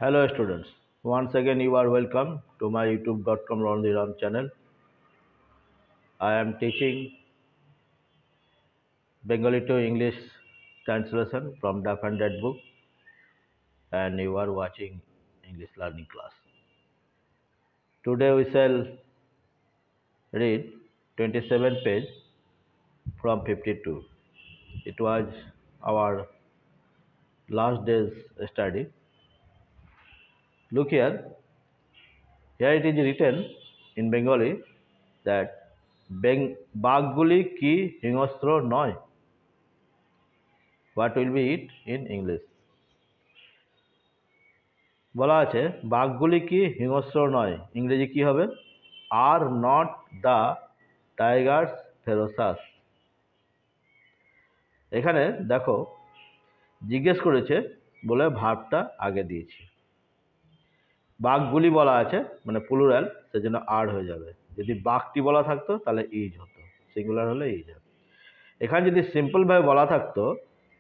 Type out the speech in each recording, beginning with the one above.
Hello students, once again you are welcome to my youtube.com Ram channel. I am teaching Bengali to English translation from the funded book and you are watching English learning class. Today we shall read 27 page from 52. It was our last day's study. Look here it is written in Bengali that বাঘগুলি কি হিংস্র নয়? What will be it in English? বলা আছে বাঘগুলি কি হিংস্র নয়, ইংরেজি কি হবে? Are not the Tigers ferocious. এখানে দেখো জিজ্ঞেস করেছে বলে ভার্বটা আগে দিয়েছি। বাঘগুলি বলা আছে মানে প্লুরাল, সেজন্য আর হয়ে যাবে। যদি বাঘটি বলা থাকতো তাহলে ইজ হতো, সিঙ্গুলার হলে ইজ হবে। এখানে যদি সিম্পলভাবে বলা থাকতো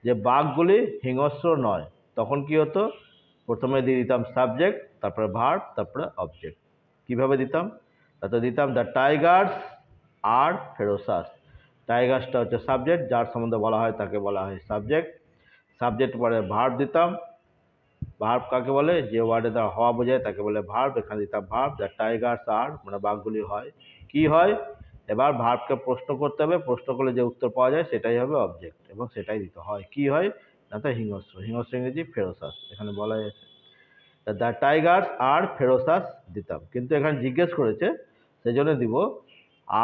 যে বাঘগুলি হিংস্র নয়, তখন কি হতো? প্রথমে দিয়ে দিতাম সাবজেক্ট, তারপরে ভার্ব, তারপরে অবজেক্ট। কিভাবে দিতাম? তাতে দিতাম দ্য টাইগার্স আর ফেরোসাস। টাইগার্সটা হচ্ছে সাবজেক্ট, যার সম্বন্ধে বলা হয় তাকে বলা হয় সাবজেক্ট। সাবজেক্ট পরে ভার্ব দিতাম। ভার্ব কাকে বলে? যে ওয়ার্ডে দ্বারা হওয়া বোঝায় তাকে বলে ভার্ব। এখানে দিতাম ভার্ব, দ্য টাইগার্স আর মানে বাঘগুলি হয়। কি হয়? এবার ভার্বকে প্রশ্ন করতে হবে, প্রশ্ন করলে যে উত্তর পাওয়া যায় সেটাই হবে অবজেক্ট এবং সেটাই দিতে হয়। কি হয়? না তো হিংস্র। হিংস্র ইংরেজি ফেরোসাস, এখানে বলা আছে দ্য টাইগার্স আর ফেরোসাস দিতাম, কিন্তু এখানে জিজ্ঞেস করেছে সেজন্য দিব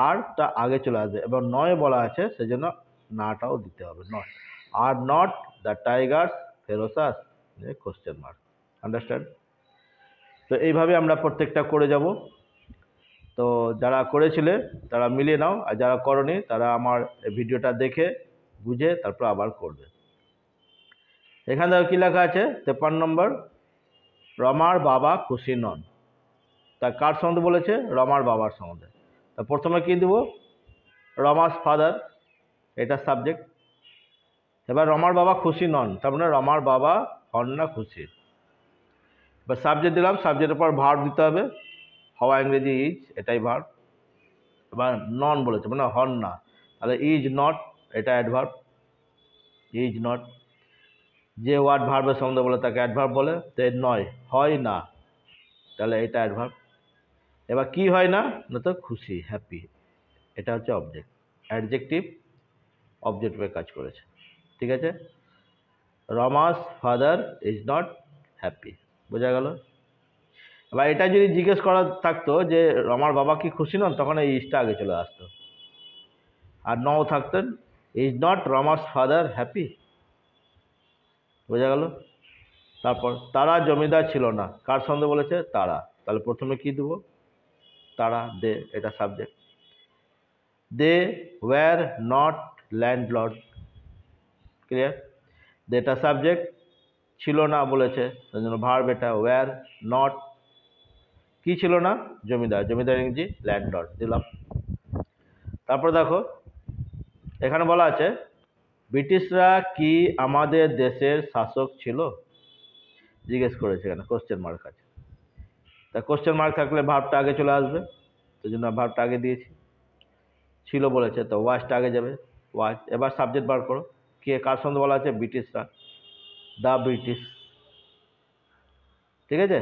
আরটা আগে চলে আসবে। এবার নয় বলা আছে সেজন্য নাটাও দিতে হবে। Not are not the Tigers ferocious question mark. Understand? তো এইভাবে আমরা প্রত্যেকটা করে যাব। তো যারা করেছিলে তারা মিলিয়ে নাও, আর যারা করনি তারা আমার ভিডিওটা দেখে বুঝে তারপর আবার করবে। এখানে কি লেখা আছে? 53 নম্বর, রমার বাবা খুশি নন। তা কার সম্বন্ধে বলেছে? রমার বাবার সম্বন্ধে। তা প্রথমে কি দেব? রমাস ফাদার, এটা সাবজেক্ট। এবার রমার বাবা খুশি নন, তার মানে রমার বাবা হন না খুশি। এবার সাবজেক্ট দিলাম, সাবজেক্টের পর ভার্ব দিতে হবে। হওয়া ইংরেজি ইজ, এটাই ভার্ব। এবার নন বলেছে মানে হন না, তাহলে ইজ নট, এটা অ্যাডভার্ব। ইজ নট, যে ওয়ার্ড ভার্বের সম্বন্ধে বলে তাকে অ্যাডভার্ব বলে। তো নয়, হয় না, তাহলে এটা অ্যাডভার্ব। এবার কি হয় না? না তো খুশি, হ্যাপি, এটা হচ্ছে অবজেক্ট। অ্যাডজেক্টিভ অবজেক্টিভে কাজ করেছে। ঠিক আছে? রমাস ফাদার ইজ নট হ্যাপি, বোঝা গেল? এবার এটা যদি জিজ্ঞেস করা থাকতো যে রমার বাবা কি খুশি নন, তখন এই ইজটা আগে চলে আসতো। আর নও থাকতেন ইজ নট রমাস ফাদার হ্যাপি, বোঝা গেল? তারপর তারা জমিদার ছিল না, কার সঙ্গে বলেছে? তারা। তাহলে প্রথমে কি দেবো? তারা, দে, এটা subject. They were not landlord, clear? এটা সাবজেক্ট, ছিল না বলেছে তার জন্য ভার্ব, এটা ওয়্যার নট। কি ছিল না? জমিদার, জমিদার ইংরেজি ল্যান্ডলর্ড দিলাম। তারপর দেখো এখানে বলা আছে ব্রিটিশরা কি আমাদের দেশের শাসক ছিল? জিজ্ঞেস করেছে, এখানে কোশ্চেন মার্ক আছে। তা কোশ্চেন মার্ক থাকলে ভার্বটা আগে চলে আসবে, সেই জন্য ভার্বটা আগে দিয়েছি। ছিল বলেছে তো ওয়াজটা আগে যাবে, ওয়াজ। এবার সাবজেক্ট বার করো, কে কার সঙ্গে বলা আছে? ব্রিটিশরা, দ্য ব্রিটিশ। ঠিক আছে?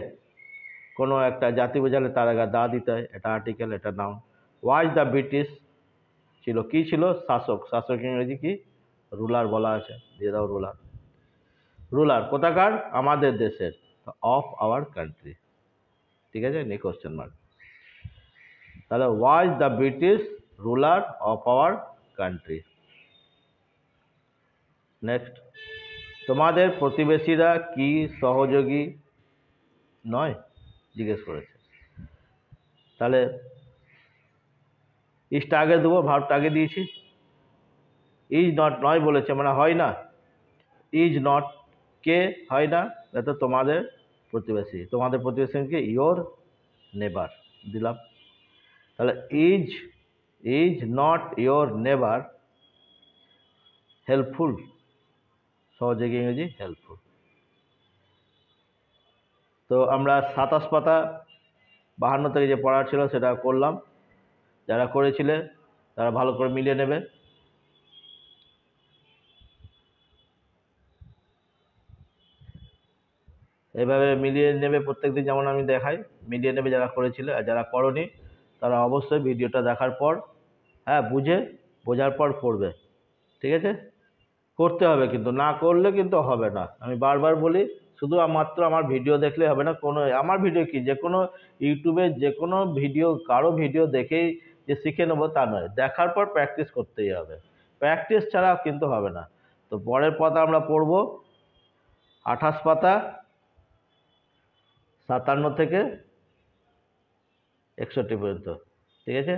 কোনো একটা জাতি বোঝালে তার আগে দা দিতে হয়, এটা আর্টিকেল, এটা নাউন। ওয়াজ দ্য ব্রিটিশ ছিল, কি ছিল? শাসক। শাসক ইংরেজি কি? রুলার বলা আছে, দিয়ে দাও রুলার। রুলার কোথাকার? আমাদের দেশের, অফ আওয়ার কান্ট্রি। ঠিক আছে? নি কোশ্চেন মার্ক। তাহলে was the British ruler of our country. Next, তোমাদের প্রতিবেশীরা কি সহযোগী নয়? জিজ্ঞেস করেছে। তাহলে ইজটা আগে দেবো, ভার্বটা আগে দিয়েছি। ইজ নট, নয় বলেছে মানে হয় না। ইজ নট, কে হয় না? তো তোমাদের প্রতিবেশী। তোমাদের প্রতিবেশীকে ইয়োর নেবার দিলাম। তাহলে ইজ নট ইয়োর নেবার হেল্পফুল, সহযোগী ইংরেজি হেল্পফুল। তো আমরা 27 পাতা 52 থেকে যে পড়ার ছিল সেটা করলাম। যারা করেছিলে তারা ভালো করে মিলিয়ে নেবে। এভাবে মিলিয়ে নেবে প্রত্যেকদিন, যেমন আমি দেখাই মিলিয়ে নেবে যারা করেছিলে। আর যারা করনি তারা অবশ্যই ভিডিওটা দেখার পর বোঝার পর করবে, ঠিক আছে? করতে হবে, কিন্তু না করলে কিন্তু হবে না। আমি বারবার বলি, শুধু মাত্র আমার ভিডিও দেখলে হবে না। আমার ভিডিও কি, যে কোনো ইউটিউবে যে কোনো ভিডিও, কারো ভিডিও দেখেই যে শিখে নেবো তা নয়, দেখার পর প্র্যাকটিস করতেই হবে। প্র্যাকটিস ছাড়া কিন্তু হবে না। তো পরের পাতা আমরা পড়বো 28 পাতা 57 থেকে 61 পর্যন্ত, ঠিক আছে?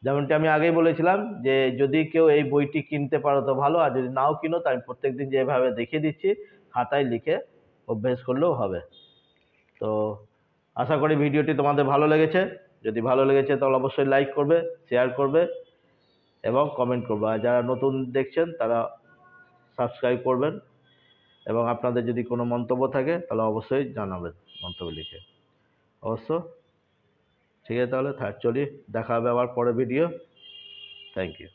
যেমনটি আমি আগেই বলেছিলাম যে যদি কেউ এই বইটি কিনতে পারো তো ভালো, আর যদি নাও কিনো তো আমি প্রত্যেকদিন যেভাবে দেখিয়ে দিচ্ছি খাতায় লিখে অভ্যেস করলেও হবে। তো আশা করি ভিডিওটি তোমাদের ভালো লেগেছে। যদি ভালো লেগেছে তাহলে অবশ্যই লাইক করবে, শেয়ার করবে এবং কমেন্ট করবে। আর যারা নতুন দেখছেন তারা সাবস্ক্রাইব করবেন, এবং আপনাদের যদি কোনো মন্তব্য থাকে তাহলে অবশ্যই জানাবেন মন্তব্য লিখে, অবশ্য। ঠিক আছে, তাহলে চলি, দেখা হবে আবার পরের ভিডিও। Thank you.